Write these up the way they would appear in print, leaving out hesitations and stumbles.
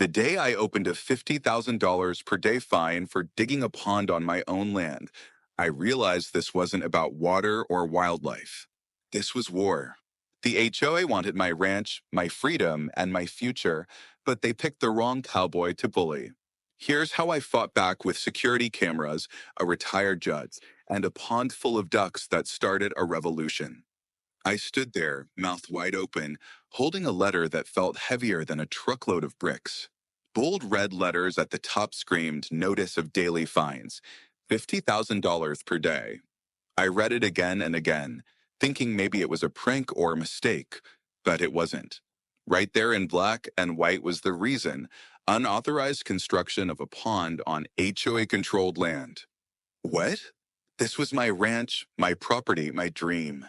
The day I opened a $50,000 per day fine for digging a pond on my own land, I realized this wasn't about water or wildlife. This was war. The HOA wanted my ranch, my freedom, and my future, but they picked the wrong cowboy to bully. Here's how I fought back with security cameras, a retired judge, and a pond full of ducks that started a revolution. I stood there, mouth wide open, holding a letter that felt heavier than a truckload of bricks. Bold red letters at the top screamed notice of daily fines, $50,000 per day. I read it again and again, thinking maybe it was a prank or a mistake, but it wasn't. Right there in black and white was the reason: unauthorized construction of a pond on HOA controlled land. What? This was my ranch, my property, my dream.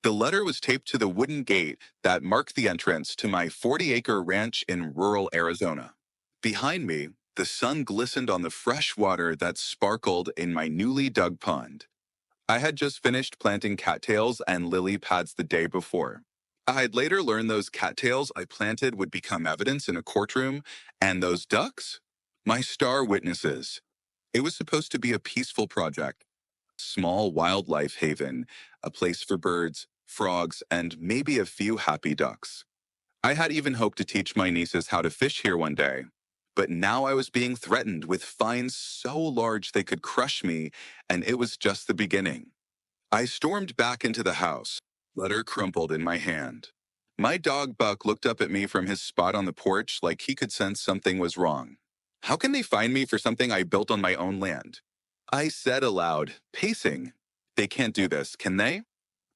The letter was taped to the wooden gate that marked the entrance to my 40-acre ranch in rural Arizona. Behind me, the sun glistened on the fresh water that sparkled in my newly dug pond. I had just finished planting cattails and lily pads the day before. I'd later learned those cattails I planted would become evidence in a courtroom, and those ducks? My star witnesses. It was supposed to be a peaceful project, small wildlife haven, a place for birds, frogs, and maybe a few happy ducks. I had even hoped to teach my nieces how to fish here one day. But now I was being threatened with fines so large they could crush me, and it was just the beginning. I stormed back into the house, letter crumpled in my hand. My dog Buck looked up at me from his spot on the porch like he could sense something was wrong. How can they fine me for something I built on my own land? I said aloud, pacing. They can't do this, can they?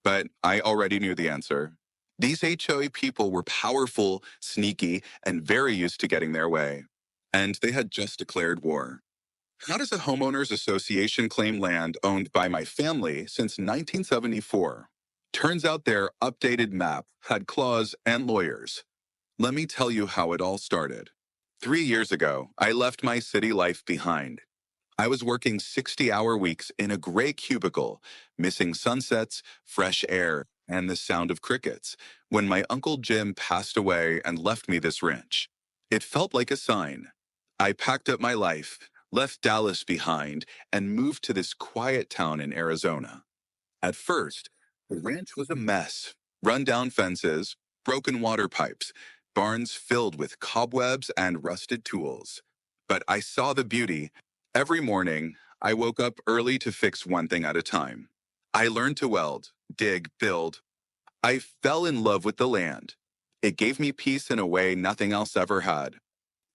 But I already knew the answer. These HOA people were powerful, sneaky, and very used to getting their way. And they had just declared war. How does a homeowners association claim land owned by my family since 1974? Turns out their updated map had claws and lawyers. Let me tell you how it all started. 3 years ago, I left my city life behind. I was working 60-hour weeks in a gray cubicle, missing sunsets, fresh air, and the sound of crickets, when my Uncle Jim passed away and left me this ranch. It felt like a sign. I packed up my life, left Dallas behind, and moved to this quiet town in Arizona. At first, the ranch was a mess: run-down fences, broken water pipes, barns filled with cobwebs and rusted tools. But I saw the beauty. Every morning, I woke up early to fix one thing at a time. I learned to weld, dig, build. I fell in love with the land. It gave me peace in a way nothing else ever had.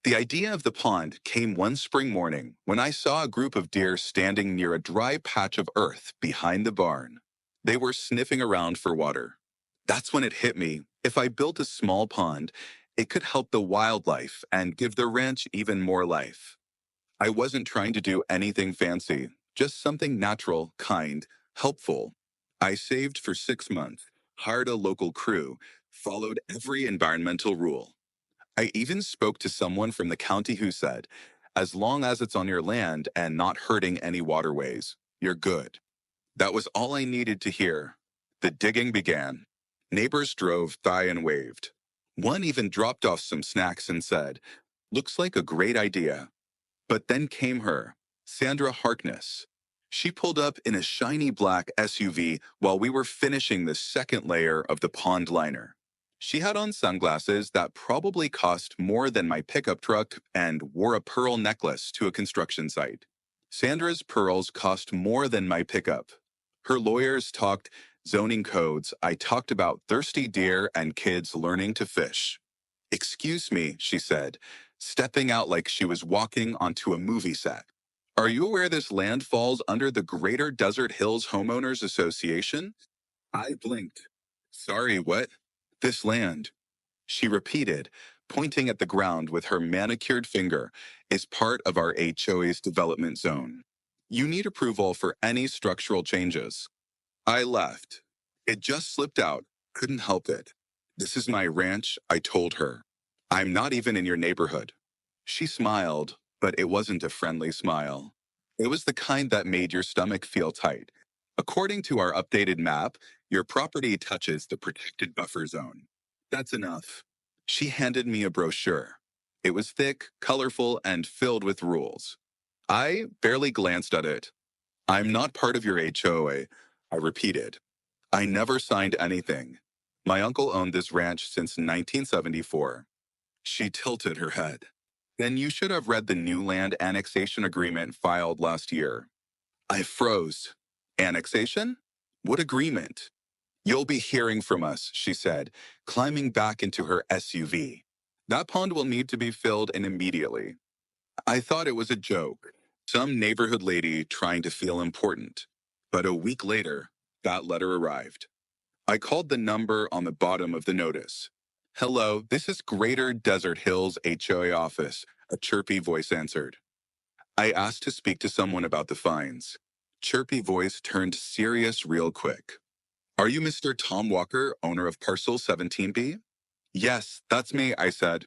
The idea of the pond came one spring morning when I saw a group of deer standing near a dry patch of earth behind the barn. They were sniffing around for water. That's when it hit me. If I built a small pond, it could help the wildlife and give the ranch even more life. I wasn't trying to do anything fancy, just something natural, kind, helpful. I saved for 6 months, hired a local crew, followed every environmental rule. I even spoke to someone from the county who said, as long as it's on your land and not hurting any waterways, you're good. That was all I needed to hear. The digging began. Neighbors drove by and waved. One even dropped off some snacks and said, looks like a great idea. But then came her, Sandra Harkness. She pulled up in a shiny black SUV while we were finishing the second layer of the pond liner. She had on sunglasses that probably cost more than my pickup truck and wore a pearl necklace to a construction site. Sandra's pearls cost more than my pickup. Her lawyers talked zoning codes. I talked about thirsty deer and kids learning to fish. Excuse me, she said, stepping out like she was walking onto a movie set. Are you aware this land falls under the Greater Desert Hills Homeowners Association? I blinked. Sorry, what? This land, she repeated, pointing at the ground with her manicured finger, is part of our HOA's development zone. You need approval for any structural changes. I left. It just slipped out. Couldn't help it. This is my ranch, I told her. I'm not even in your neighborhood. She smiled, but it wasn't a friendly smile. It was the kind that made your stomach feel tight. According to our updated map, your property touches the protected buffer zone. That's enough. She handed me a brochure. It was thick, colorful, and filled with rules. I barely glanced at it. I'm not part of your HOA, I repeated. I never signed anything. My uncle owned this ranch since 1974. She tilted her head. Then you should have read the new land annexation agreement filed last year. I froze. Annexation? What agreement? You'll be hearing from us, she said, climbing back into her SUV. That pond will need to be filled in immediately. I thought it was a joke, some neighborhood lady trying to feel important. But a week later, that letter arrived. I called the number on the bottom of the notice. Hello, this is Greater Desert Hills HOA office, a chirpy voice answered. I asked to speak to someone about the fines. Chirpy voice turned serious real quick. Are you Mr. Tom Walker, owner of Parcel 17B? Yes, that's me, I said.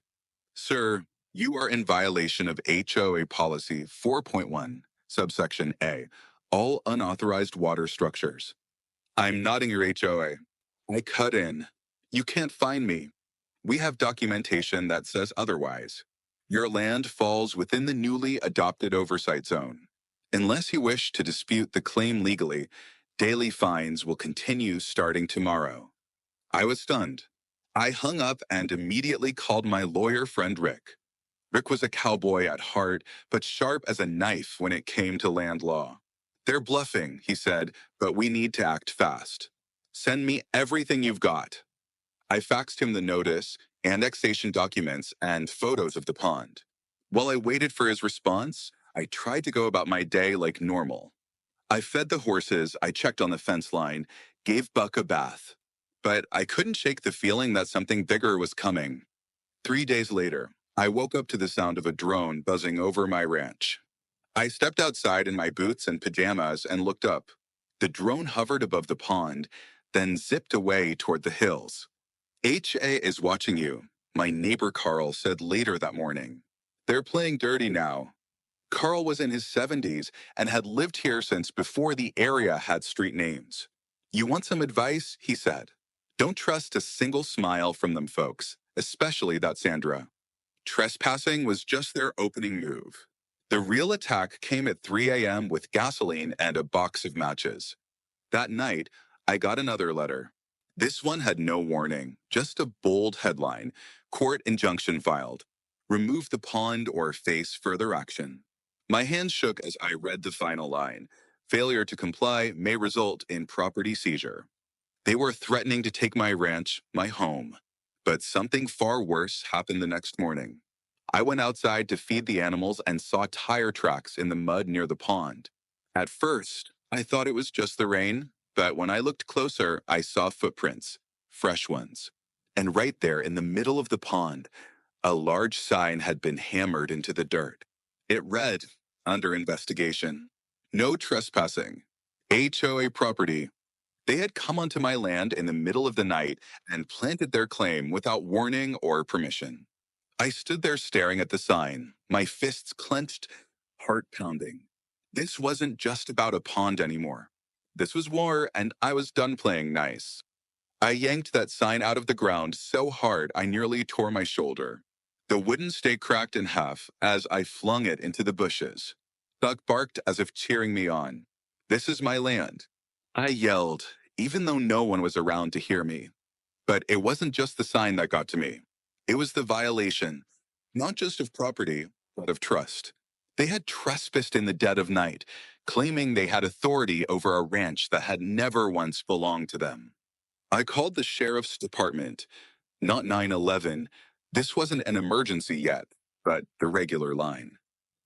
Sir, you are in violation of HOA Policy 4.1, subsection A, all unauthorized water structures. I'm not in your HOA. I cut in. You can't find me. We have documentation that says otherwise. Your land falls within the newly adopted oversight zone. Unless you wish to dispute the claim legally, daily fines will continue starting tomorrow. I was stunned. I hung up and immediately called my lawyer friend Rick. Rick was a cowboy at heart, but sharp as a knife when it came to land law. They're bluffing, he said, but we need to act fast. Send me everything you've got. I faxed him the notice, annexation documents, and photos of the pond. While I waited for his response, I tried to go about my day like normal. I fed the horses, I checked on the fence line, gave Buck a bath. But I couldn't shake the feeling that something bigger was coming. 3 days later, I woke up to the sound of a drone buzzing over my ranch. I stepped outside in my boots and pajamas and looked up. The drone hovered above the pond, then zipped away toward the hills. HA is watching you, my neighbor Carl said later that morning. They're playing dirty now. Carl was in his 70s and had lived here since before the area had street names. You want some advice? He said. Don't trust a single smile from them folks, especially that Sandra. Trespassing was just their opening move. The real attack came at 3 a.m. with gasoline and a box of matches. That night, I got another letter. This one had no warning, just a bold headline, court injunction filed. Remove the pond or face further action. My hands shook as I read the final line. Failure to comply may result in property seizure. They were threatening to take my ranch, my home. But something far worse happened the next morning. I went outside to feed the animals and saw tire tracks in the mud near the pond. At first, I thought it was just the rain, but when I looked closer, I saw footprints, fresh ones. And right there in the middle of the pond, a large sign had been hammered into the dirt. It read, under investigation, no trespassing, HOA property. They had come onto my land in the middle of the night and planted their claim without warning or permission. I stood there staring at the sign, my fists clenched, heart pounding. This wasn't just about a pond anymore. This was war, and I was done playing nice. I yanked that sign out of the ground so hard I nearly tore my shoulder. The wooden stake cracked in half as I flung it into the bushes. Buck barked as if cheering me on. This is my land. I yelled, even though no one was around to hear me. But it wasn't just the sign that got to me. It was the violation, not just of property, but of trust. They had trespassed in the dead of night, claiming they had authority over a ranch that had never once belonged to them. I called the sheriff's department, not 911. This wasn't an emergency yet, but the regular line.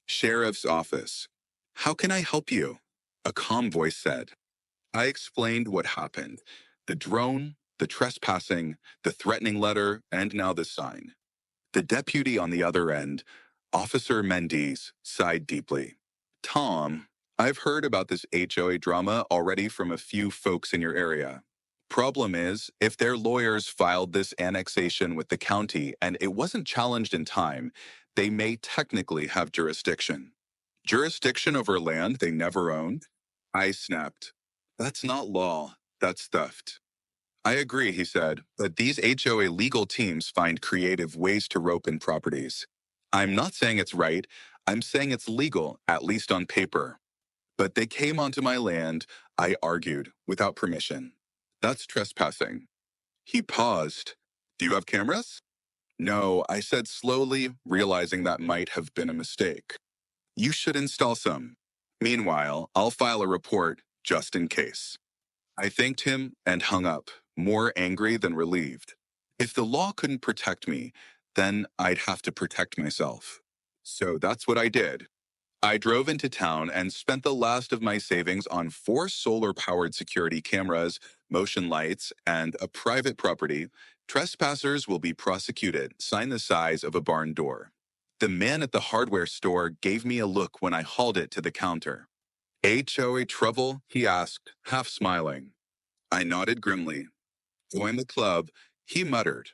Sheriff's office. How can I help you? A calm voice said. I explained what happened. The drone, the trespassing, the threatening letter, and now the sign. The deputy on the other end, Officer Mendes, sighed deeply. Tom, I've heard about this HOA drama already from a few folks in your area. Problem is, if their lawyers filed this annexation with the county and it wasn't challenged in time, they may technically have jurisdiction. Jurisdiction over land they never owned? I snapped. That's not law, that's theft. I agree, he said, but these HOA legal teams find creative ways to rope in properties. I'm not saying it's right. I'm saying it's legal, at least on paper. But they came onto my land, I argued, without permission. That's trespassing. He paused. Do you have cameras? No, I said slowly, realizing that might have been a mistake. You should install some. Meanwhile, I'll file a report just in case. I thanked him and hung up, more angry than relieved. If the law couldn't protect me, then I'd have to protect myself. So that's what I did. I drove into town and spent the last of my savings on 4 solar-powered security cameras, motion lights, and a private property. Trespassers will be prosecuted, sign the size of a barn door. The man at the hardware store gave me a look when I hauled it to the counter. HOA trouble? He asked, half smiling. I nodded grimly. Join the club, he muttered.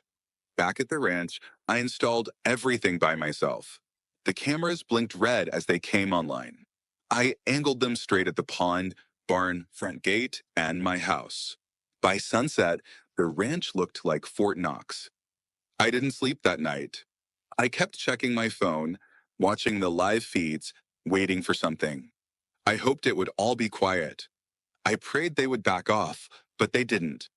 Back at the ranch, I installed everything by myself. The cameras blinked red as they came online. I angled them straight at the pond, barn, front gate, and my house. By sunset, the ranch looked like Fort Knox. I didn't sleep that night. I kept checking my phone, watching the live feeds, waiting for something. I hoped it would all be quiet. I prayed they would back off, but they didn't.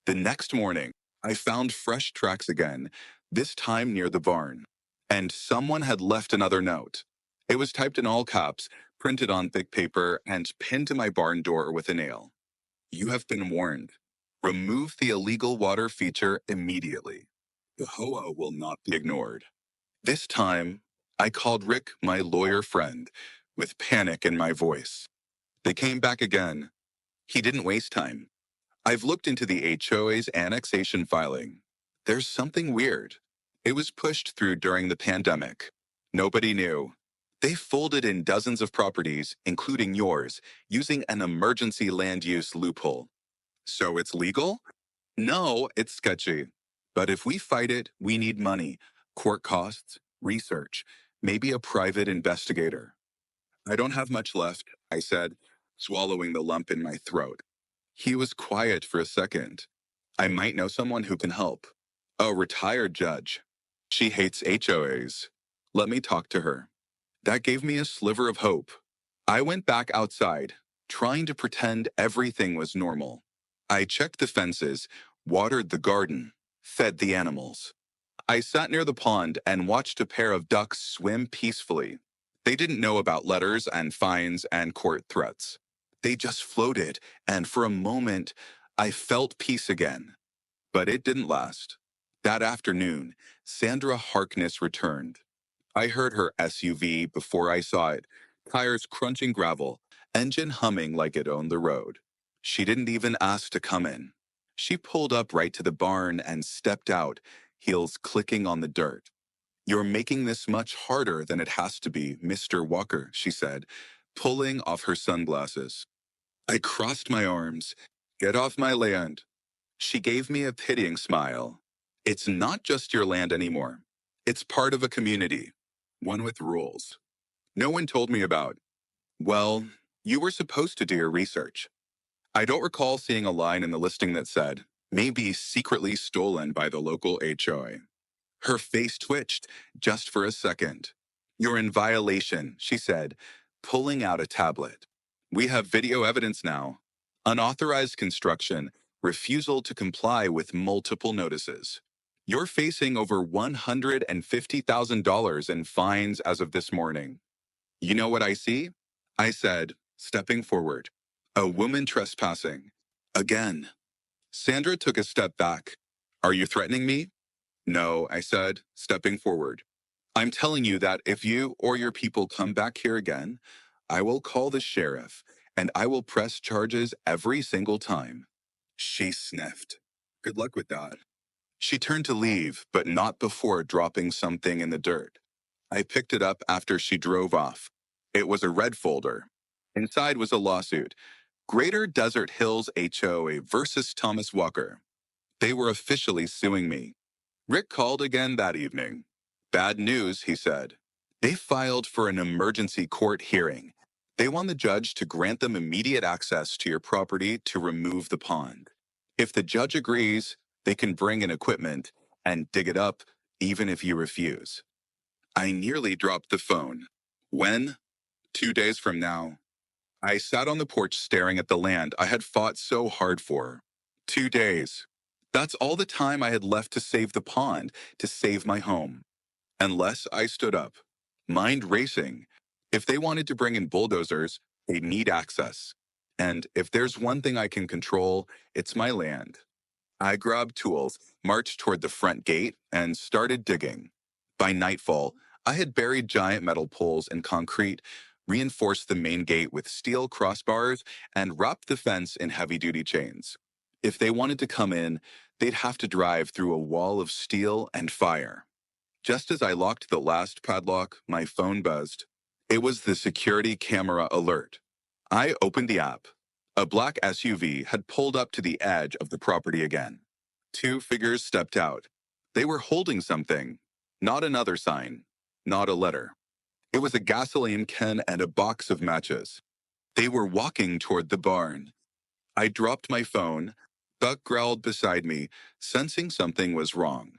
The next morning, I found fresh tracks again, this time near the barn. And someone had left another note. It was typed in all caps, printed on thick paper, and pinned to my barn door with a nail. You have been warned. Remove the illegal water feature immediately. The HOA will not be ignored. This time, I called Rick, my lawyer friend, with panic in my voice. They came back again. He didn't waste time. I've looked into the HOA's annexation filing. There's something weird. It was pushed through during the pandemic. Nobody knew. They folded in dozens of properties, including yours, using an emergency land use loophole. So it's legal? No, it's sketchy. But if we fight it, we need money, court costs, research, maybe a private investigator. I don't have much left, I said, swallowing the lump in my throat. He was quiet for a second. I might know someone who can help. A retired judge. She hates HOAs. Let me talk to her. That gave me a sliver of hope. I went back outside, trying to pretend everything was normal. I checked the fences, watered the garden, fed the animals. I sat near the pond and watched a pair of ducks swim peacefully. They didn't know about letters and fines and court threats. They just floated, and for a moment, I felt peace again. But it didn't last. That afternoon, Sandra Harkness returned. I heard her SUV before I saw it, tires crunching gravel, engine humming like it owned the road. She didn't even ask to come in. She pulled up right to the barn and stepped out, heels clicking on the dirt. You're making this much harder than it has to be, Mr. Walker, she said, pulling off her sunglasses. I crossed my arms. Get off my land. She gave me a pitying smile. It's not just your land anymore. It's part of a community, one with rules. No one told me about. Well, you were supposed to do your research. I don't recall seeing a line in the listing that said, maybe secretly stolen by the local HOA. Her face twitched just for a second. You're in violation, she said, pulling out a tablet. We have video evidence now. Unauthorized construction, refusal to comply with multiple notices. You're facing over $150,000 in fines as of this morning. You know what I see? I said, stepping forward. A woman trespassing. Again. Sandra took a step back. Are you threatening me? No, I said, stepping forward. I'm telling you that if you or your people come back here again, I will call the sheriff and I will press charges every single time. She sniffed. Good luck with that. She turned to leave, but not before dropping something in the dirt. I picked it up after she drove off. It was a red folder. Inside was a lawsuit. Greater Desert Hills HOA versus Thomas Walker. They were officially suing me. Rick called again that evening. Bad news, he said. They filed for an emergency court hearing. They want the judge to grant them immediate access to your property to remove the pond. If the judge agrees, they can bring in equipment and dig it up even if you refuse. I nearly dropped the phone. When? 2 days from now. I sat on the porch staring at the land I had fought so hard for. 2 days. That's all the time I had left to save the pond, to save my home. Unless I stood up. Mind racing. If they wanted to bring in bulldozers, they'd need access. And if there's one thing I can control, it's my land. I grabbed tools, marched toward the front gate, and started digging. By nightfall, I had buried giant metal poles in concrete, reinforced the main gate with steel crossbars, and wrapped the fence in heavy-duty chains. If they wanted to come in, they'd have to drive through a wall of steel and fire. Just as I locked the last padlock, my phone buzzed. It was the security camera alert. I opened the app. A black SUV had pulled up to the edge of the property again. Two figures stepped out. They were holding something. Not another sign. Not a letter. It was a gasoline can and a box of matches. They were walking toward the barn. I dropped my phone. Buck growled beside me, sensing something was wrong.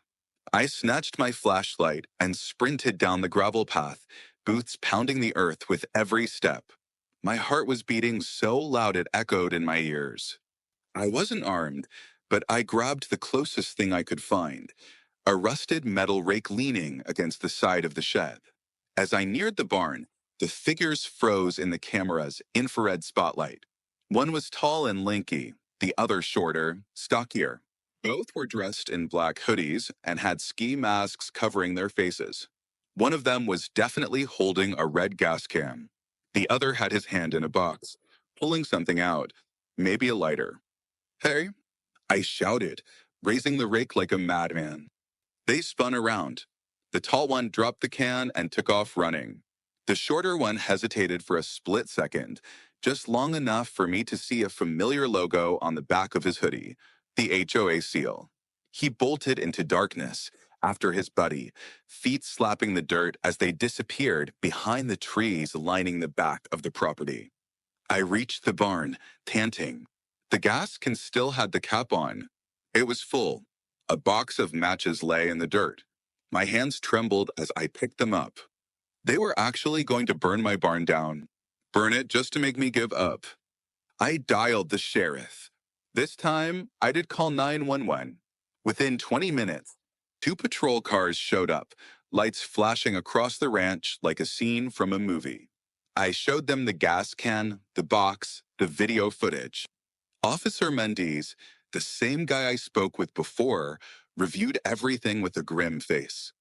I snatched my flashlight and sprinted down the gravel path, boots pounding the earth with every step. My heart was beating so loud it echoed in my ears. I wasn't armed, but I grabbed the closest thing I could find, a rusted metal rake leaning against the side of the shed. As I neared the barn, the figures froze in the camera's infrared spotlight. One was tall and lanky, the other shorter, stockier. Both were dressed in black hoodies and had ski masks covering their faces. One of them was definitely holding a red gas can. The other had his hand in a box, pulling something out, maybe a lighter. "Hey," I shouted, raising the rake like a madman. They spun around. The tall one dropped the can and took off running. The shorter one hesitated for a split second, just long enough for me to see a familiar logo on the back of his hoodie, the HOA seal. He bolted into darkness after his buddy, feet slapping the dirt as they disappeared behind the trees lining the back of the property. I reached the barn, panting. The gas can still had the cap on. It was full. A box of matches lay in the dirt. My hands trembled as I picked them up. They were actually going to burn my barn down. Burn it just to make me give up. I dialed the sheriff. This time, I did call 911. Within 20 minutes, two patrol cars showed up, lights flashing across the ranch like a scene from a movie. I showed them the gas can, the box, the video footage. Officer Mendes, the same guy I spoke with before, reviewed everything with a grim face.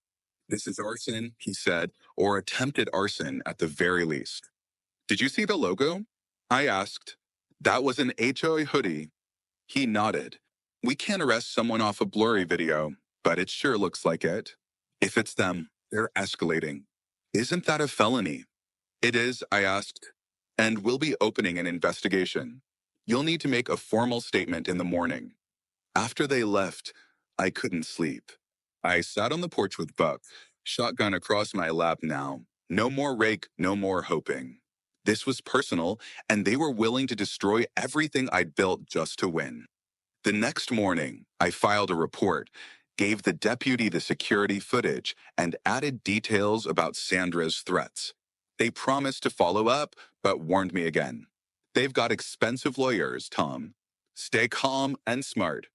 "This is arson," he said, "or attempted arson at the very least." "Did you see the logo?" I asked. "That was an HOA hoodie." He nodded. "We can't arrest someone off a blurry video, but it sure looks like it. If it's them, they're escalating." "Isn't that a felony?" "It is," I asked, "and we'll be opening an investigation. You'll need to make a formal statement in the morning." After they left, I couldn't sleep. I sat on the porch with Buck, shotgun across my lap now. No more rake, no more hoping. This was personal, and they were willing to destroy everything I'd built just to win. The next morning, I filed a report, gave the deputy the security footage, and added details about Sandra's threats. They promised to follow up, but warned me again. "They've got expensive lawyers, Tom. Stay calm and smart."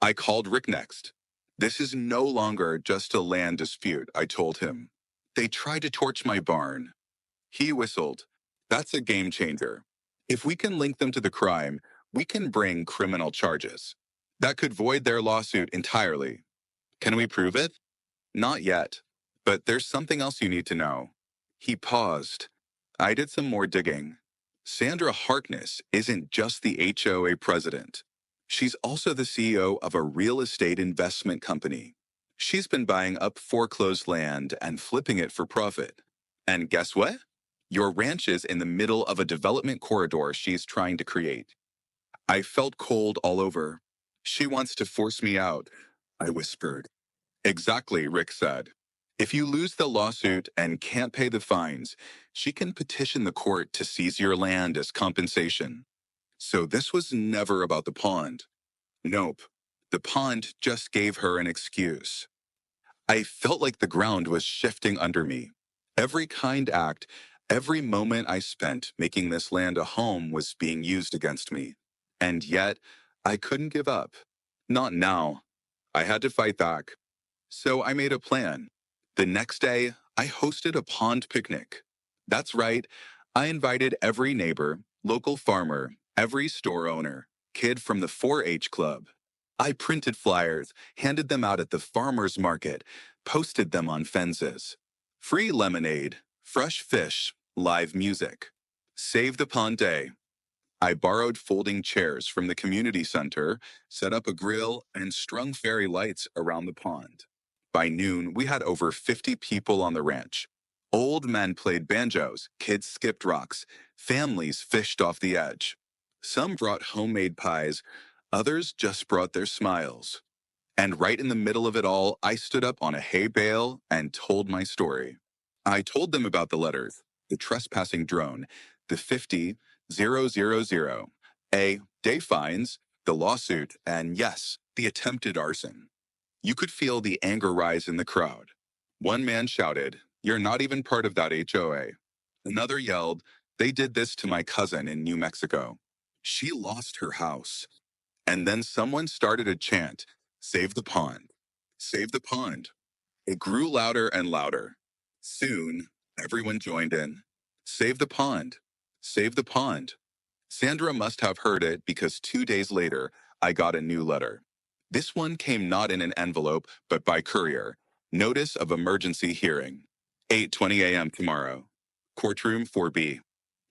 I called Rick next. "This is no longer just a land dispute," I told him. "They tried to torch my barn." He whistled. "That's a game changer. If we can link them to the crime, we can bring criminal charges. That could void their lawsuit entirely." "Can we prove it?" "Not yet. But there's something else you need to know." He paused. I did some more digging. Sandra Harkness isn't just the HOA president. She's also the CEO of a real estate investment company. She's been buying up foreclosed land and flipping it for profit. And guess what? Your ranch is in the middle of a development corridor she's trying to create. I felt cold all over. "She wants to force me out," I whispered. "Exactly," Rick said. "If you lose the lawsuit and can't pay the fines, she can petition the court to seize your land as compensation." So this was never about the pond. Nope. The pond just gave her an excuse. I felt like the ground was shifting under me. Every kind act, every moment I spent making this land a home was being used against me. And yet, I couldn't give up. Not now. I had to fight back. So I made a plan. The next day, I hosted a pond picnic. That's right, I invited every neighbor, local farmer, every store owner, kid from the 4-H club. I printed flyers, handed them out at the farmer's market, posted them on fences. Free lemonade, fresh fish, live music. Save the pond day. I borrowed folding chairs from the community center, set up a grill, and strung fairy lights around the pond. By noon, we had over 50 people on the ranch. Old men played banjos, kids skipped rocks, families fished off the edge. Some brought homemade pies, others just brought their smiles. And right in the middle of it all, I stood up on a hay bale and told my story. I told them about the letters, the trespassing drone, the 50,000, day fines, the lawsuit, and yes, the attempted arson. You could feel the anger rise in the crowd. One man shouted, "You're not even part of that HOA." Another yelled, "They did this to my cousin in New Mexico. She lost her house." And then someone started a chant, "Save the pond, save the pond." It grew louder and louder. Soon, everyone joined in. Save the pond, save the pond. Sandra must have heard it because 2 days later, I got a new letter. This one came not in an envelope, but by courier. Notice of emergency hearing. 8:20 a.m. tomorrow. Courtroom 4B.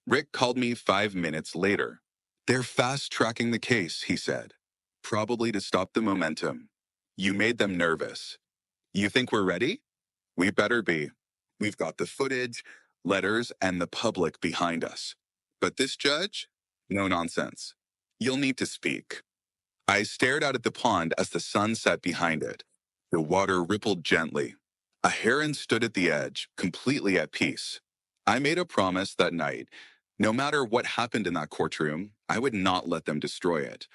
Rick called me 5 minutes later. "They're fast-tracking the case," he said. "Probably to stop the momentum. You made them nervous. You think we're ready? We better be. We've got the footage, letters, and the public behind us. But this judge? No nonsense. You'll need to speak." I stared out at the pond as the sun set behind it. The water rippled gently. A heron stood at the edge, completely at peace. I made a promise that night. No matter what happened in that courtroom, I would not let them destroy it.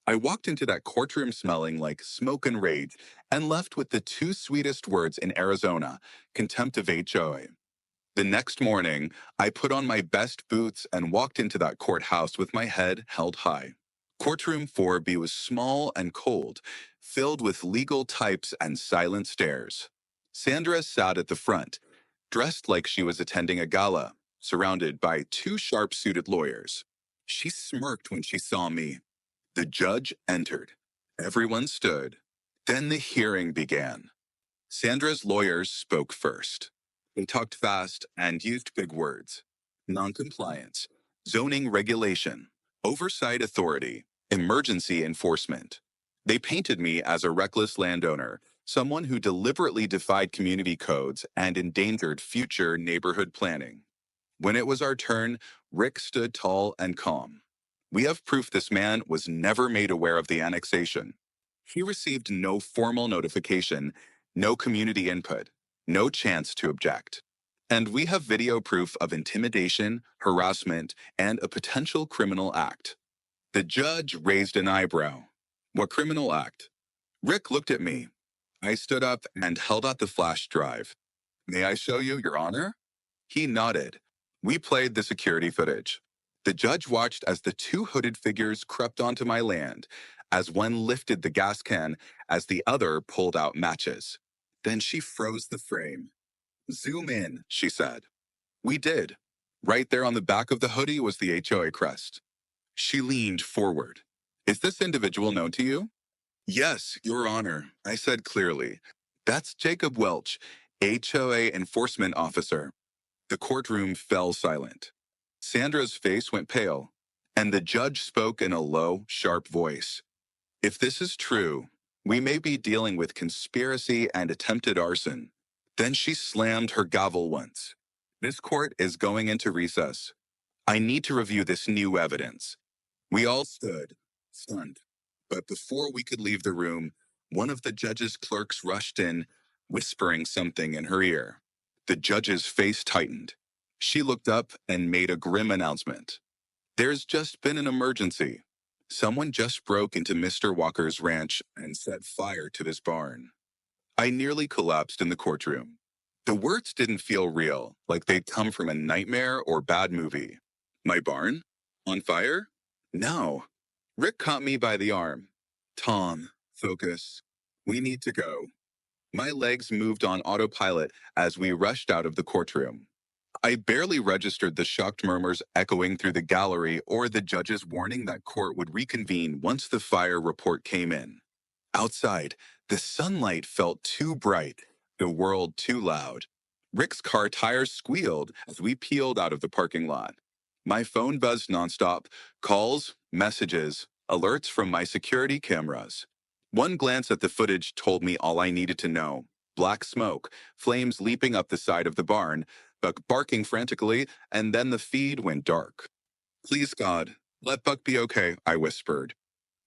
I walked into that courtroom smelling like smoke and rage and left with the two sweetest words in Arizona: contempt of HOA. The next morning, I put on my best boots and walked into that courthouse with my head held high. Courtroom 4B was small and cold, filled with legal types and silent stares. Sandra sat at the front, dressed like she was attending a gala, surrounded by two sharp-suited lawyers. She smirked when she saw me. The judge entered. Everyone stood. Then the hearing began. Sandra's lawyers spoke first. They talked fast and used big words. Noncompliance, zoning regulation, oversight authority, emergency enforcement. They painted me as a reckless landowner, someone who deliberately defied community codes and endangered future neighborhood planning. When it was our turn, Rick stood tall and calm. "We have proof this man was never made aware of the annexation. He received no formal notification, no community input, no chance to object. And we have video proof of intimidation, harassment, and a potential criminal act." The judge raised an eyebrow. "What criminal act?" Rick looked at me. I stood up and held out the flash drive. "May I show you, Your Honor?" He nodded. We played the security footage. The judge watched as the two hooded figures crept onto my land, as one lifted the gas can, as the other pulled out matches. Then she froze the frame. "Zoom in," she said. We did. Right there on the back of the hoodie was the HOA crest. She leaned forward. "Is this individual known to you?" "Yes, Your Honor," I said clearly. "That's Jacob Welch, HOA enforcement officer." The courtroom fell silent. Sandra's face went pale, and the judge spoke in a low, sharp voice. "If this is true, we may be dealing with conspiracy and attempted arson." Then she slammed her gavel once. "This court is going into recess. I need to review this new evidence." We all stood, stunned. But before we could leave the room, one of the judge's clerks rushed in, whispering something in her ear. The judge's face tightened. She looked up and made a grim announcement. "There's just been an emergency. Someone just broke into Mr. Walker's ranch and set fire to this barn." I nearly collapsed in the courtroom. The words didn't feel real, like they'd come from a nightmare or bad movie. My barn? On fire? No. Rick caught me by the arm. Tom, focus. We need to go. My legs moved on autopilot as we rushed out of the courtroom. I barely registered the shocked murmurs echoing through the gallery or the judge's warning that court would reconvene once the fire report came in. Outside, the sunlight felt too bright, the world too loud. Rick's car tires squealed as we peeled out of the parking lot. My phone buzzed nonstop, calls, messages, alerts from my security cameras. One glance at the footage told me all I needed to know. Black smoke, flames leaping up the side of the barn, Buck barking frantically, and then the feed went dark. Please God, let Buck be okay, I whispered.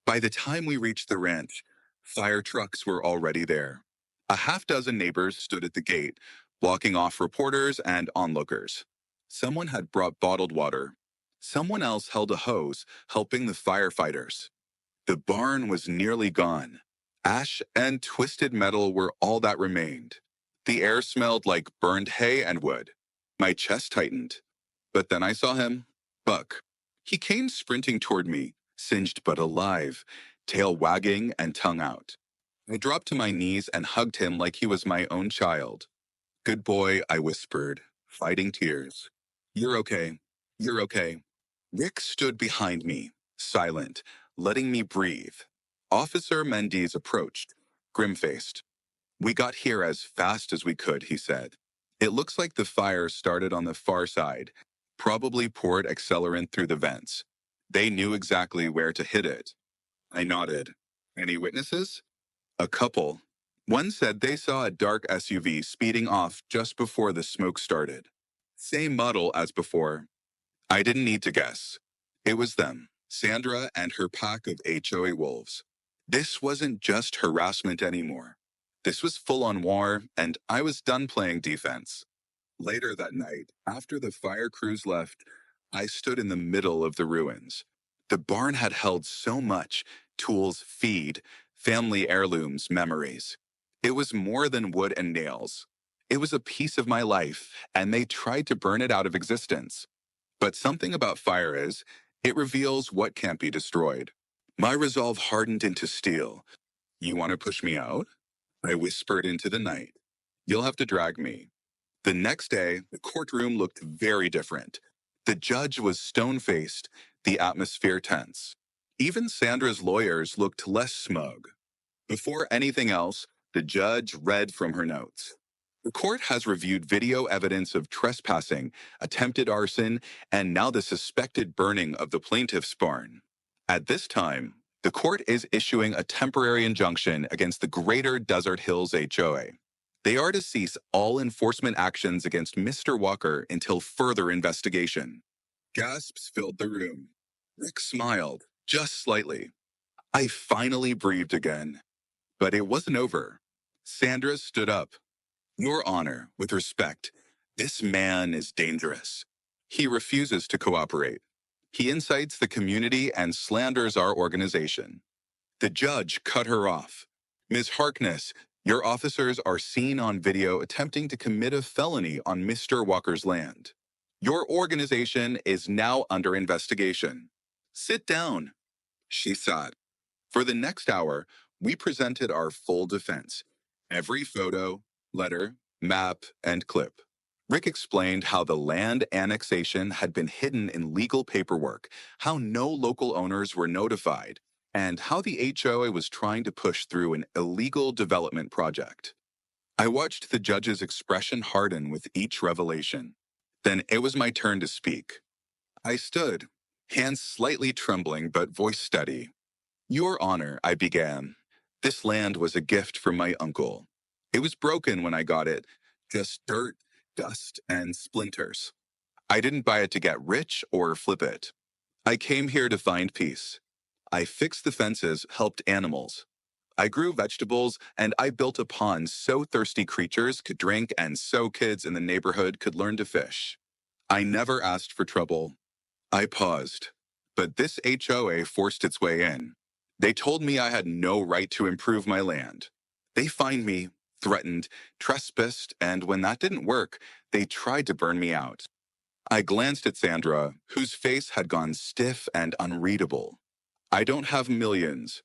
By the time we reached the ranch, fire trucks were already there. A half dozen neighbors stood at the gate, blocking off reporters and onlookers. Someone had brought bottled water. Someone else held a hose, helping the firefighters. The barn was nearly gone. Ash and twisted metal were all that remained. The air smelled like burned hay and wood. My chest tightened. But then I saw him, Buck. He came sprinting toward me, singed but alive, tail wagging and tongue out. I dropped to my knees and hugged him like he was my own child. Good boy, I whispered, fighting tears. You're okay. You're okay. Rick stood behind me, silent, letting me breathe. Officer Mendes approached, grim-faced. We got here as fast as we could, he said. It looks like the fire started on the far side, probably poured accelerant through the vents. They knew exactly where to hit it. I nodded. Any witnesses? A couple. One said they saw a dark SUV speeding off just before the smoke started. Same model as before. I didn't need to guess. It was them, Sandra and her pack of HOA wolves. This wasn't just harassment anymore. This was full-on war, and I was done playing defense. Later that night, after the fire crews left, I stood in the middle of the ruins. The barn had held so much: tools, feed, family heirlooms, memories. It was more than wood and nails. It was a piece of my life, and they tried to burn it out of existence. But something about fire is, it reveals what can't be destroyed. My resolve hardened into steel. You want to push me out? I whispered into the night. You'll have to drag me. The next day, the courtroom looked very different. The judge was stone-faced, the atmosphere tense. Even Sandra's lawyers looked less smug. Before anything else, the judge read from her notes. The court has reviewed video evidence of trespassing, attempted arson, and now the suspected burning of the plaintiff's barn. At this time, the court is issuing a temporary injunction against the Greater Desert Hills HOA. They are to cease all enforcement actions against Mr. Walker until further investigation. Gasps filled the room. Rick smiled, just slightly. I finally breathed again. But it wasn't over. Sandra stood up. Your Honor, with respect, this man is dangerous. He refuses to cooperate. He incites the community and slanders our organization. The judge cut her off. Ms. Harkness, your officers are seen on video attempting to commit a felony on Mr. Walker's land. Your organization is now under investigation. Sit down. She sat. For the next hour, we presented our full defense. Every photo, letter, map, and clip. Rick explained how the land annexation had been hidden in legal paperwork, how no local owners were notified, and how the HOA was trying to push through an illegal development project. I watched the judge's expression harden with each revelation. Then it was my turn to speak. I stood, hands slightly trembling but voice steady. Your Honor, I began. This land was a gift from my uncle. It was broken when I got it, just dirt, dust, and splinters. I didn't buy it to get rich or flip it. I came here to find peace. I fixed the fences, helped animals. I grew vegetables, and I built a pond so thirsty creatures could drink and so kids in the neighborhood could learn to fish. I never asked for trouble. I paused, but this HOA forced its way in. They told me I had no right to improve my land. They fined me threatened, trespassed, and when that didn't work, they tried to burn me out. I glanced at Sandra, whose face had gone stiff and unreadable. I don't have millions.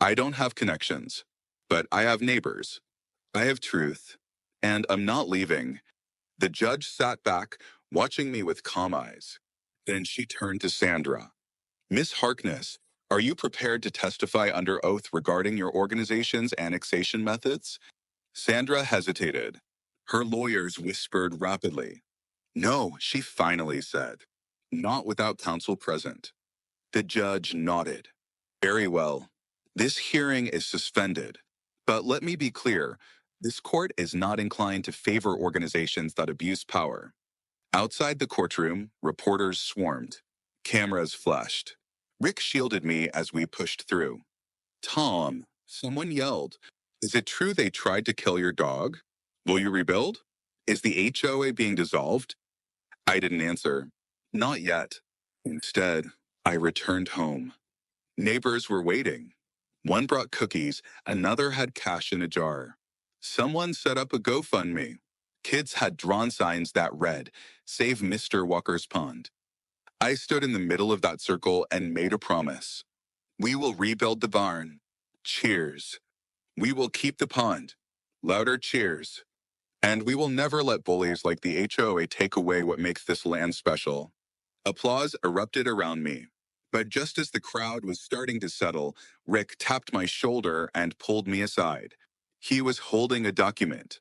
I don't have connections. But I have neighbors. I have truth. And I'm not leaving. The judge sat back, watching me with calm eyes. Then she turned to Sandra. Miss Harkness, are you prepared to testify under oath regarding your organization's annexation methods? Sandra hesitated. Her lawyers whispered rapidly. No, she finally said. Not without counsel present. The judge nodded. Very well. This hearing is suspended. But let me be clear, this court is not inclined to favor organizations that abuse power. Outside the courtroom, reporters swarmed. Cameras flashed. Rick shielded me as we pushed through. Tom, someone yelled. Is it true they tried to kill your dog? Will you rebuild? Is the HOA being dissolved? I didn't answer. Not yet. Instead, I returned home. Neighbors were waiting. One brought cookies, another had cash in a jar. Someone set up a GoFundMe. Kids had drawn signs that read, Save Mr. Walker's Pond. I stood in the middle of that circle and made a promise. We will rebuild the barn. Cheers. We will keep the pond. Louder cheers. And we will never let bullies like the HOA take away what makes this land special. Applause erupted around me. But just as the crowd was starting to settle, Rick tapped my shoulder and pulled me aside. He was holding a document.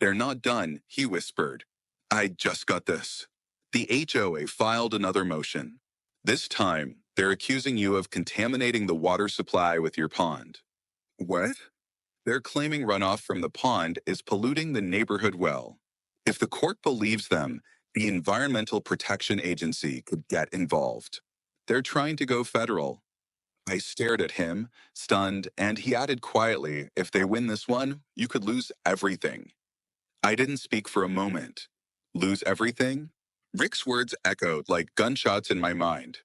They're not done, he whispered. I just got this. The HOA filed another motion. This time, they're accusing you of contaminating the water supply with your pond. What? They're claiming runoff from the pond is polluting the neighborhood well. If the court believes them, the Environmental Protection Agency could get involved. They're trying to go federal. I stared at him, stunned, and he added quietly, if they win this one, you could lose everything. I didn't speak for a moment. Lose everything? Rick's words echoed like gunshots in my mind.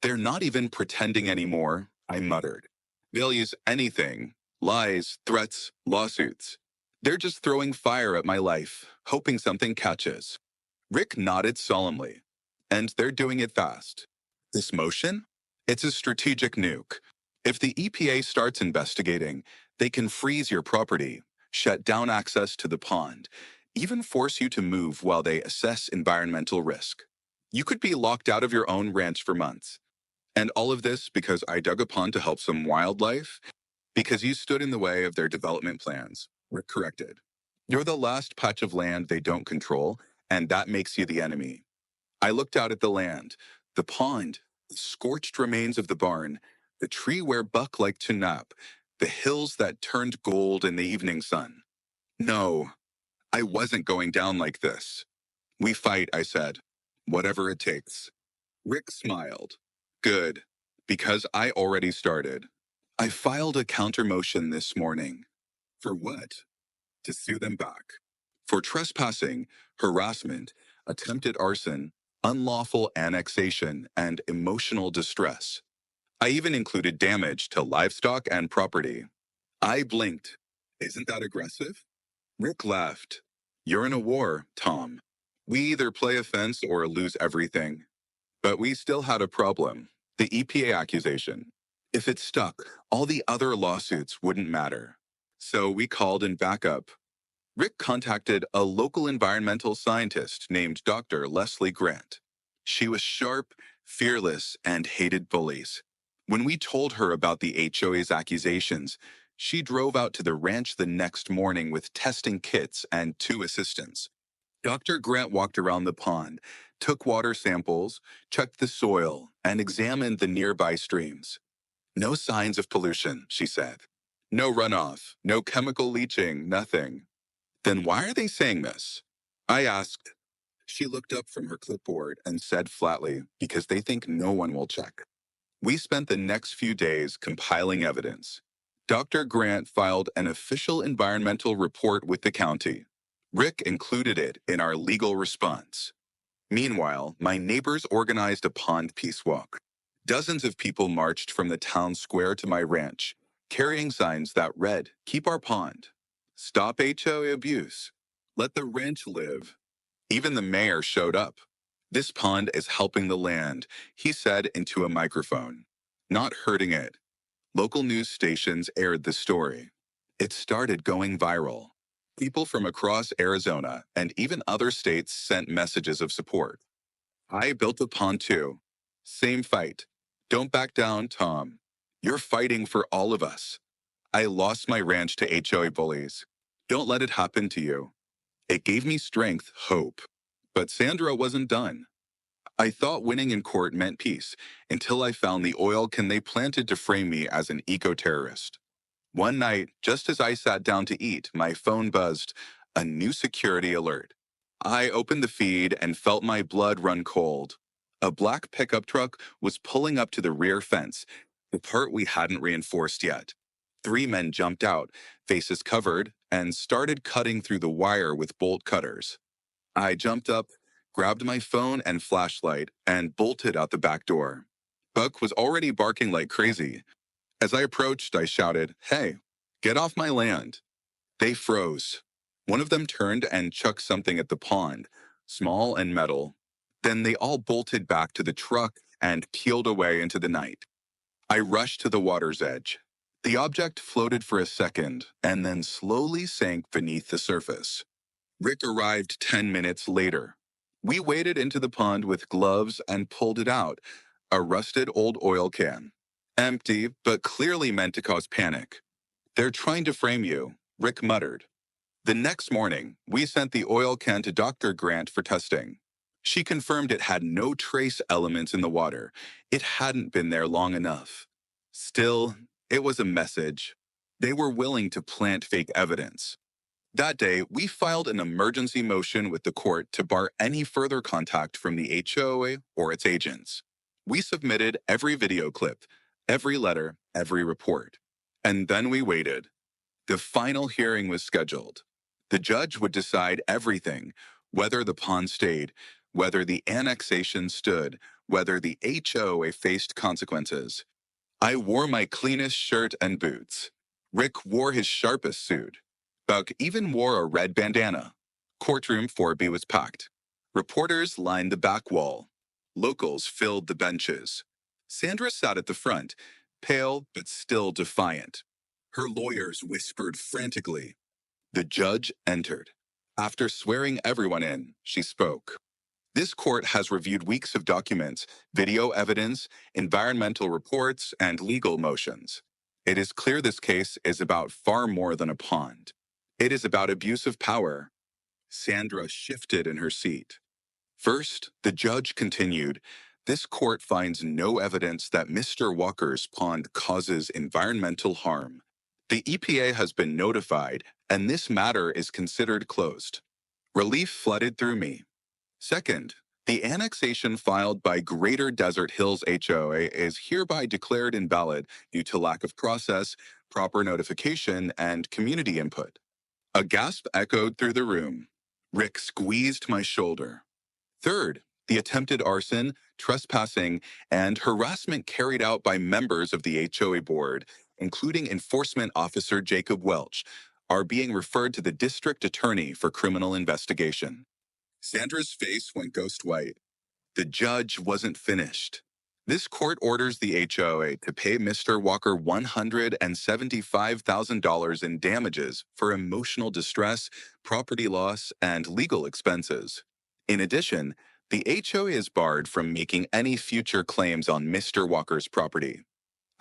They're not even pretending anymore, I muttered. They'll use anything. Lies, threats, lawsuits. They're just throwing fire at my life, hoping something catches. Rick nodded solemnly. And they're doing it fast. This motion? It's a strategic nuke. If the EPA starts investigating, they can freeze your property, shut down access to the pond, even force you to move while they assess environmental risk. You could be locked out of your own ranch for months. And all of this because I dug a pond to help some wildlife? Because you stood in the way of their development plans. Rick corrected. You're the last patch of land they don't control, and that makes you the enemy. I looked out at the land, the pond, the scorched remains of the barn, the tree where Buck liked to nap, the hills that turned gold in the evening sun. No, I wasn't going down like this. We fight, I said. Whatever it takes. Rick smiled. Good, because I already started. I filed a counter motion this morning. For what? To sue them back. For trespassing, harassment, attempted arson, unlawful annexation, and emotional distress. I even included damage to livestock and property. I blinked. Isn't that aggressive? Rick laughed. You're in a war, Tom. We either play offense or lose everything. But we still had a problem. The EPA accusation. If it stuck, all the other lawsuits wouldn't matter. So we called in backup. Rick contacted a local environmental scientist named Dr. Leslie Grant. She was sharp, fearless, and hated bullies. When we told her about the HOA's accusations, she drove out to the ranch the next morning with testing kits and 2 assistants. Dr. Grant walked around the pond, took water samples, checked the soil, and examined the nearby streams. No signs of pollution, she said. No runoff, no chemical leaching, nothing. Then why are they saying this? I asked. She looked up from her clipboard and said flatly, because they think no one will check. We spent the next few days compiling evidence. Dr. Grant filed an official environmental report with the county. Rick included it in our legal response. Meanwhile, my neighbors organized a pond peace walk. Dozens of people marched from the town square to my ranch, carrying signs that read, Keep our pond. Stop HOA abuse. Let the ranch live. Even the mayor showed up. This pond is helping the land, he said into a microphone, not hurting it. Local news stations aired the story. It started going viral. People from across Arizona and even other states sent messages of support. I built a pond too. Same fight. Don't back down, Tom. You're fighting for all of us. I lost my ranch to HOA bullies. Don't let it happen to you. It gave me strength, hope. But Sandra wasn't done. I thought winning in court meant peace until I found the oil can they planted to frame me as an eco-terrorist. One night, just as I sat down to eat, my phone buzzed, a new security alert. I opened the feed and felt my blood run cold. A black pickup truck was pulling up to the rear fence, the part we hadn't reinforced yet. Three men jumped out, faces covered, and started cutting through the wire with bolt cutters. I jumped up, grabbed my phone and flashlight, and bolted out the back door. Buck was already barking like crazy. As I approached, I shouted, "Hey, get off my land." They froze. One of them turned and chucked something at the pond, small and metal. Then they all bolted back to the truck and peeled away into the night. I rushed to the water's edge. The object floated for a second and then slowly sank beneath the surface. Rick arrived 10 minutes later. We waded into the pond with gloves and pulled it out, a rusted old oil can. Empty, but clearly meant to cause panic. "They're trying to frame you," Rick muttered. The next morning, we sent the oil can to Dr. Grant for testing. She confirmed it had no trace elements in the water. It hadn't been there long enough. Still, it was a message. They were willing to plant fake evidence. That day, we filed an emergency motion with the court to bar any further contact from the HOA or its agents. We submitted every video clip, every letter, every report. And then we waited. The final hearing was scheduled. The judge would decide everything, whether the pond stayed, whether the annexation stood, whether the HOA faced consequences. I wore my cleanest shirt and boots. Rick wore his sharpest suit. Buck even wore a red bandana. Courtroom 4B was packed. Reporters lined the back wall. Locals filled the benches. Sandra sat at the front, pale but still defiant. Her lawyers whispered frantically. The judge entered. After swearing everyone in, she spoke. "This court has reviewed weeks of documents, video evidence, environmental reports, and legal motions. It is clear this case is about far more than a pond. It is about abuse of power." Sandra shifted in her seat. First, the judge continued, "This court finds no evidence that Mr. Walker's pond causes environmental harm. The EPA has been notified, and this matter is considered closed." Relief flooded through me. Second, the annexation filed by Greater Desert Hills HOA is hereby declared invalid due to lack of process, proper notification, and community input. A gasp echoed through the room. Rick squeezed my shoulder. Third, the attempted arson, trespassing, and harassment carried out by members of the HOA board, including Enforcement Officer Jacob Welch, are being referred to the district attorney for criminal investigation. Sandra's face went ghost white. The judge wasn't finished. "This court orders the HOA to pay Mr. Walker $175,000 in damages for emotional distress, property loss, and legal expenses. In addition, the HOA is barred from making any future claims on Mr. Walker's property."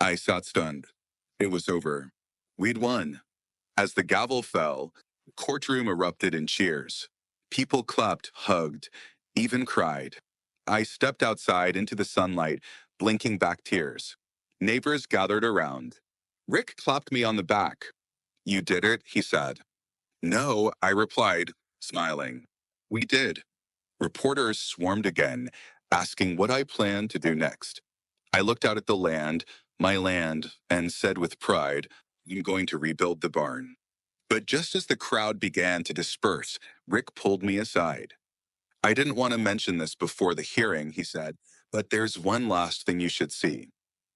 I sat stunned. It was over. We'd won. As the gavel fell, the courtroom erupted in cheers. People clapped, hugged, even cried. I stepped outside into the sunlight, blinking back tears. Neighbors gathered around. Rick clapped me on the back. "You did it," he said. "No," I replied, smiling. "We did." Reporters swarmed again, asking what I planned to do next. I looked out at the land, my land, and said with pride, "I'm going to rebuild the barn." But just as the crowd began to disperse, Rick pulled me aside. "I didn't want to mention this before the hearing," he said, "but there's one last thing you should see."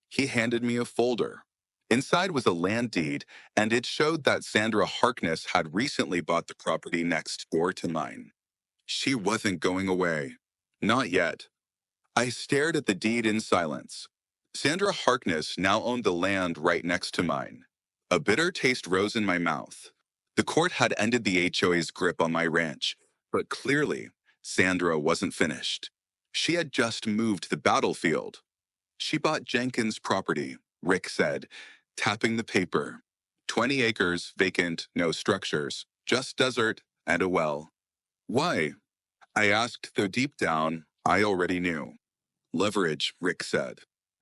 He handed me a folder. Inside was a land deed, and it showed that Sandra Harkness had recently bought the property next door to mine. She wasn't going away. Not yet. I stared at the deed in silence. Sandra Harkness now owned the land right next to mine. A bitter taste rose in my mouth. The court had ended the HOA's grip on my ranch, but clearly, Sandra wasn't finished. She had just moved the battlefield. She bought Jenkins' property, Rick said, tapping the paper. 20 acres, vacant, no structures, just desert and a well. Why? I asked, though deep down, I already knew. Leverage, Rick said.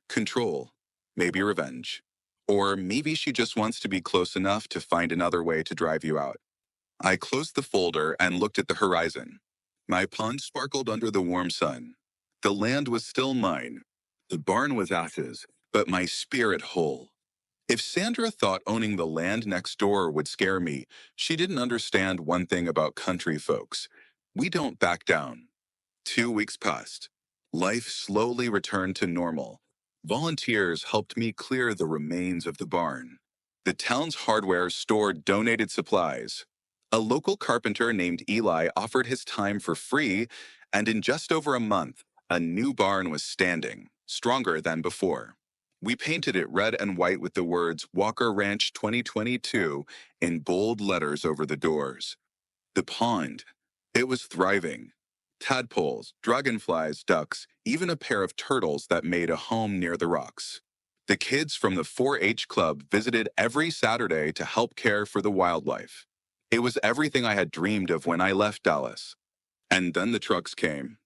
Control. Maybe revenge. Or maybe she just wants to be close enough to find another way to drive you out. I closed the folder and looked at the horizon. My pond sparkled under the warm sun. The land was still mine. The barn was ashes, but my spirit whole. If Sandra thought owning the land next door would scare me, she didn't understand one thing about country folks. We don't back down. 2 weeks passed. Life slowly returned to normal. Volunteers helped me clear the remains of the barn. The town's hardware store donated supplies. A local carpenter named Eli offered his time for free, and in just over a month, a new barn was standing, stronger than before. We painted it red and white with the words Walker Ranch 2022 in bold letters over the doors. The pond, it was thriving. Tadpoles, dragonflies, ducks, even a pair of turtles that made a home near the rocks. The kids from the 4-H club visited every Saturday to help care for the wildlife. It was everything I had dreamed of when I left Dallas. And then the trucks came.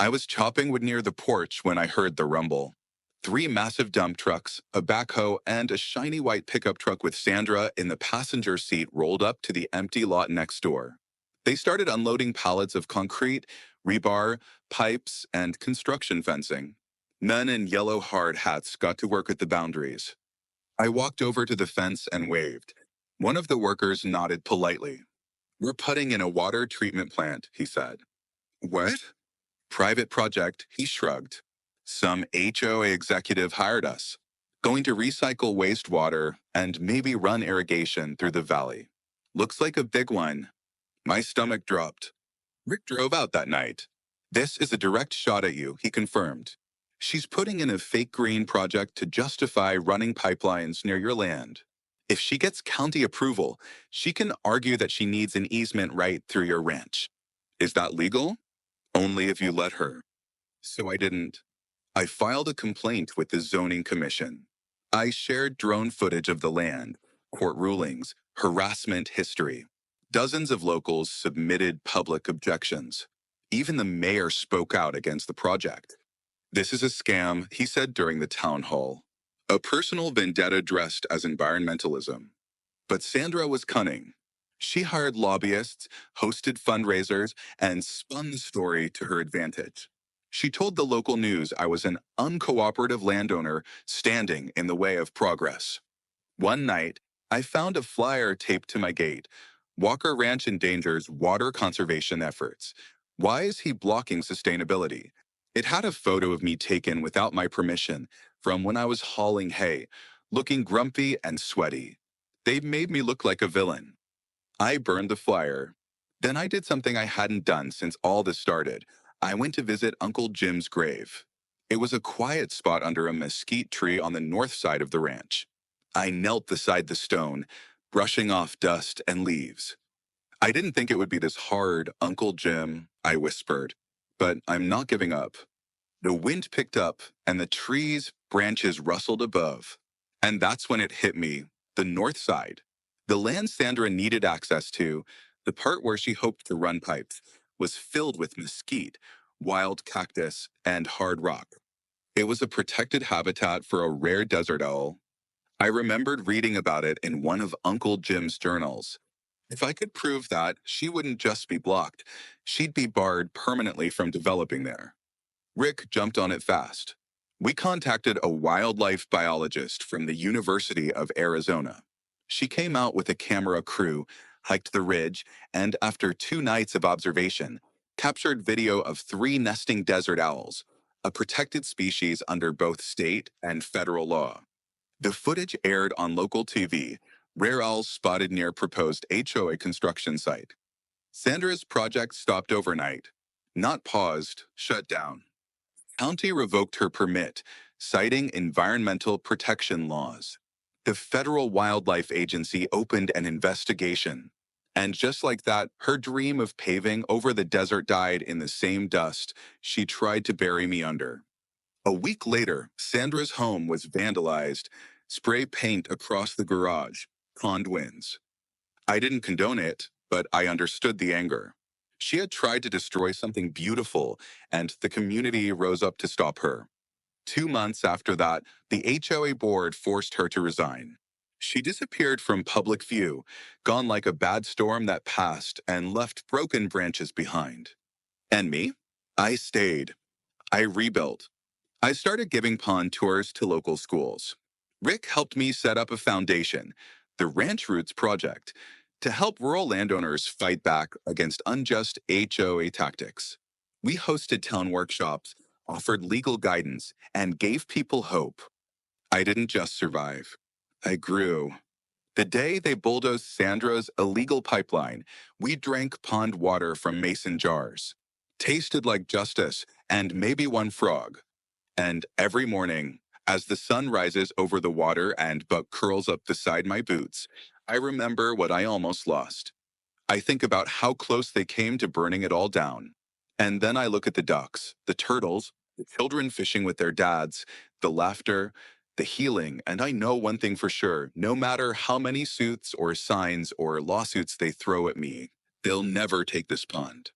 I was chopping wood near the porch when I heard the rumble. 3 massive dump trucks, a backhoe, and a shiny white pickup truck with Sandra in the passenger seat rolled up to the empty lot next door. They started unloading pallets of concrete, rebar, pipes, and construction fencing. Men in yellow hard hats got to work at the boundaries. I walked over to the fence and waved. One of the workers nodded politely. We're putting in a water treatment plant, he said. What? Private project, he shrugged. Some HOA executive hired us. Going to recycle wastewater and maybe run irrigation through the valley. Looks like a big one. My stomach dropped. Rick drove out that night. This is a direct shot at you, he confirmed. She's putting in a fake green project to justify running pipelines near your land. If she gets county approval, she can argue that she needs an easement right through your ranch. Is that legal? Only if you let her. So I didn't. I filed a complaint with the zoning commission. I shared drone footage of the land, court rulings, harassment history. Dozens of locals submitted public objections. Even the mayor spoke out against the project. This is a scam, he said during the town hall. A personal vendetta dressed as environmentalism. But Sandra was cunning. She hired lobbyists, hosted fundraisers, and spun the story to her advantage. She told the local news I was an uncooperative landowner standing in the way of progress. One night, I found a flyer taped to my gate. Walker Ranch endangers water conservation efforts. Why is he blocking sustainability? It had a photo of me taken without my permission from when I was hauling hay, looking grumpy and sweaty. They made me look like a villain. I burned the flyer. Then I did something I hadn't done since all this started. I went to visit Uncle Jim's grave. It was a quiet spot under a mesquite tree on the north side of the ranch. I knelt beside the stone, brushing off dust and leaves. I didn't think it would be this hard, Uncle Jim, I whispered. But I'm not giving up. The wind picked up, and the trees' branches rustled above. And that's when it hit me, the north side. The land Sandra needed access to, the part where she hoped to run pipes, was filled with mesquite, wild cactus, and hard rock. It was a protected habitat for a rare desert owl. I remembered reading about it in one of Uncle Jim's journals. If I could prove that, she wouldn't just be blocked, she'd be barred permanently from developing there. Rick jumped on it fast. We contacted a wildlife biologist from the University of Arizona. She came out with a camera crew, hiked the ridge, and after 2 nights of observation, captured video of 3 nesting desert owls, a protected species under both state and federal law. The footage aired on local TV. Rare owls spotted near proposed HOA construction site. Sandra's project stopped overnight. Not paused, shut down. County revoked her permit, citing environmental protection laws. The Federal Wildlife Agency opened an investigation. And just like that, her dream of paving over the desert died in the same dust she tried to bury me under. A week later, Sandra's home was vandalized, spray paint across the garage, conned winds. I didn't condone it, but I understood the anger. She had tried to destroy something beautiful, and the community rose up to stop her. 2 months after that, the HOA board forced her to resign. She disappeared from public view, gone like a bad storm that passed and left broken branches behind. And me? I stayed. I rebuilt. I started giving pond tours to local schools. Rick helped me set up a foundation, the Ranch Roots Project, to help rural landowners fight back against unjust HOA tactics. We hosted town workshops, offered legal guidance, and gave people hope. I didn't just survive. I grew. The day they bulldozed Sandra's illegal pipeline, we drank pond water from mason jars. Tasted like justice and maybe one frog. And every morning, as the sun rises over the water and buck curls up beside my boots, I remember what I almost lost. I think about how close they came to burning it all down. And then I look at the ducks, the turtles, the children fishing with their dads, the laughter, the healing, and I know one thing for sure, no matter how many suits or signs or lawsuits they throw at me, they'll never take this pond.